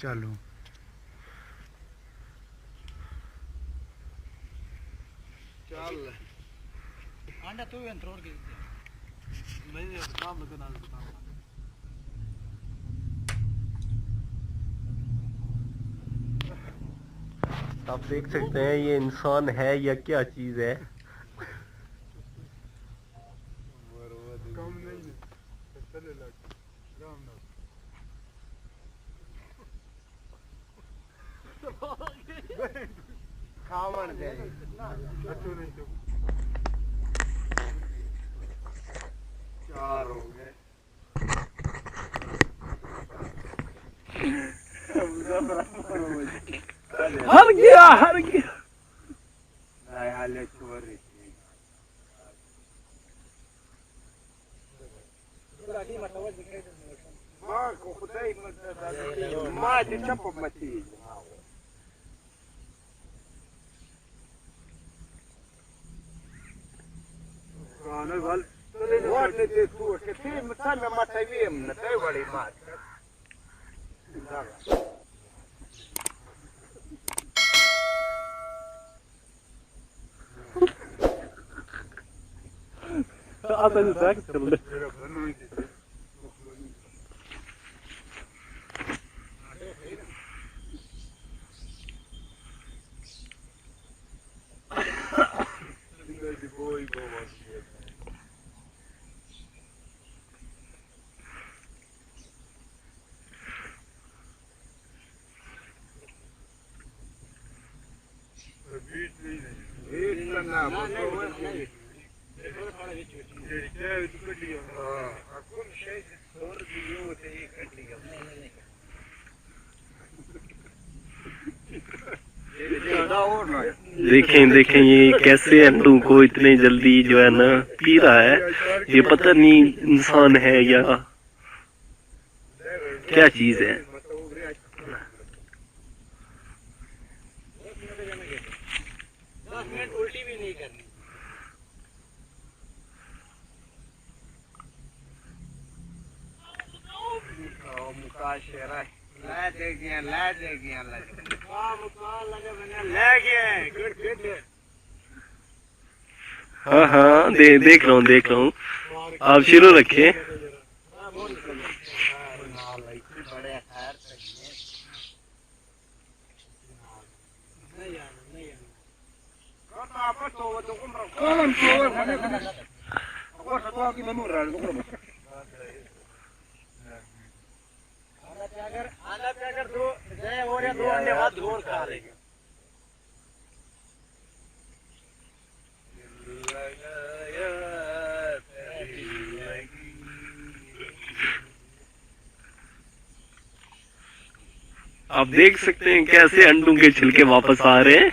चालू चल आंडा तू यंत्र और के नहीं काम करना काम आप देख सकते हैं ये इंसान है या क्या चीज है। कम नहीं चले लग राम ना खावन दे अच्छो नहीं तो चार हो गए हर गया नहीं हाले चोरी माँ को खुदा ही माँ चप मची गाने वाल वो ने तू के थे मथा में माथा भी हम न ते वाली मार आता नहीं था चल देखें देखें ये कैसे अंडों को इतने जल्दी जो है ना पी रहा है। ये पता नहीं इंसान है या क्या चीज है। उल्टी भी नहीं करनी मुकाशरा ला दे गया हाँ हाँ देख रहा हूँ आप शुरू रखिए। अगर दो और या दो अंडे बाद घोल खा लेंगे आप देख सकते हैं कैसे अंडों के छिलके वापस आ रहे हैं।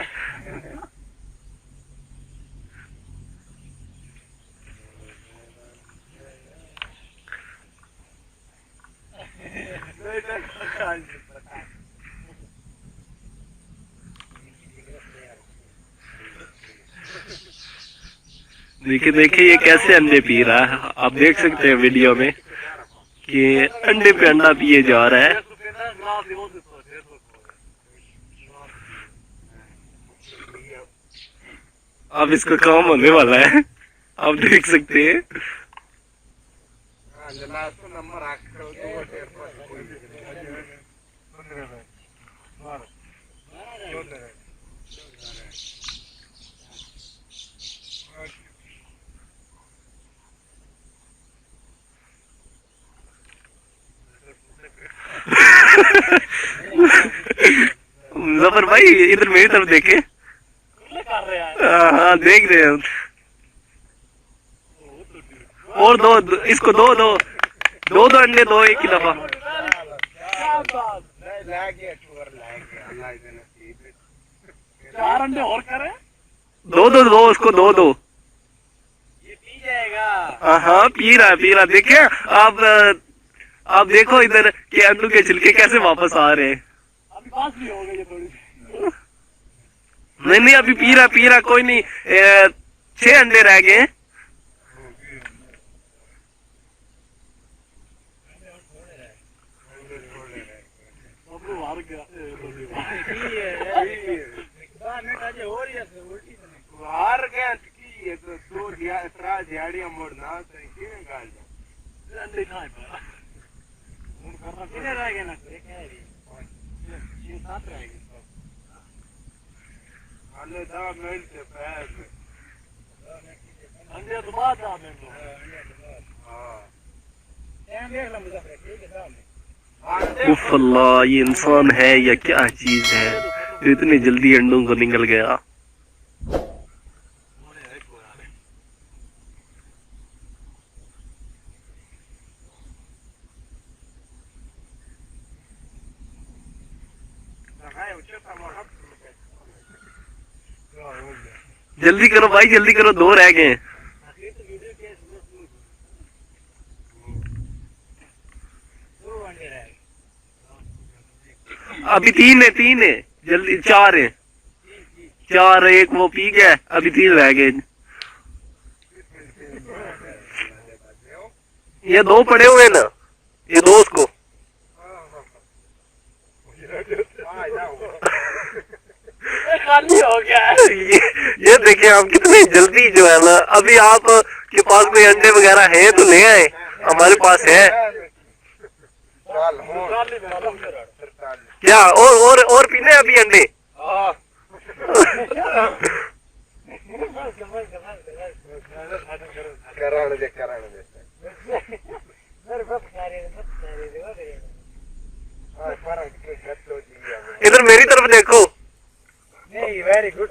देखिए देखिए ये कैसे अंडे पी रहा है। आप देख सकते हैं वीडियो में कि अंडे पे अंडा पिए जा रहा है। अब इसका काम होने वाला है, आप देख सकते हैं। मुजफ्फर भाई इधर मेरी तरफ देखे। हाँ देख रहे हैं। और दो इसको दो अंडे दो एक ही दफा। चार अंडे और करें दो उसको दो। ये पी जाएगा। हाँ पी रहा देखिए आप देखो इधर के अंडों के छिलके कैसे वापस आ रहे हैं। अभी पास भी हो गई थोड़ी नहीं अभी पी रहा कोई नहीं। 6 अंडे रह गए। हार गया हार गया की ये तो दो दिया त्रा दिहाड़ियां मोड़ना तो किने गाल अंडे खाए पर उन करना किने रह गए ना एक है 6-7 रह गए हाले 10 मिनट से पहले अंडे तो बात आ में हां टाइम देख ला मुझे ठीक है सामने उफ अल्लाह, ये इंसान है या क्या चीज है जो इतने जल्दी अंडों को निकल गया। जल्दी करो भाई, जल्दी करो, 2 रह गए। अभी 3 है, जल्दी 4 है, 4 एक वो पी गया, अभी 3 रह गए। ये 2 पड़े हुए ना, ये 2 उसको खाली हो गया है। ये देखिए आप कितनी जल्दी जो है ना, अभी आप के पास कोई अंडे वगैरह है तो ले आए, हमारे पास है क्या? और पीने अभी अंडे? कराने दे इधर मेरी तरफ देखो। नहीं वेरी गुड।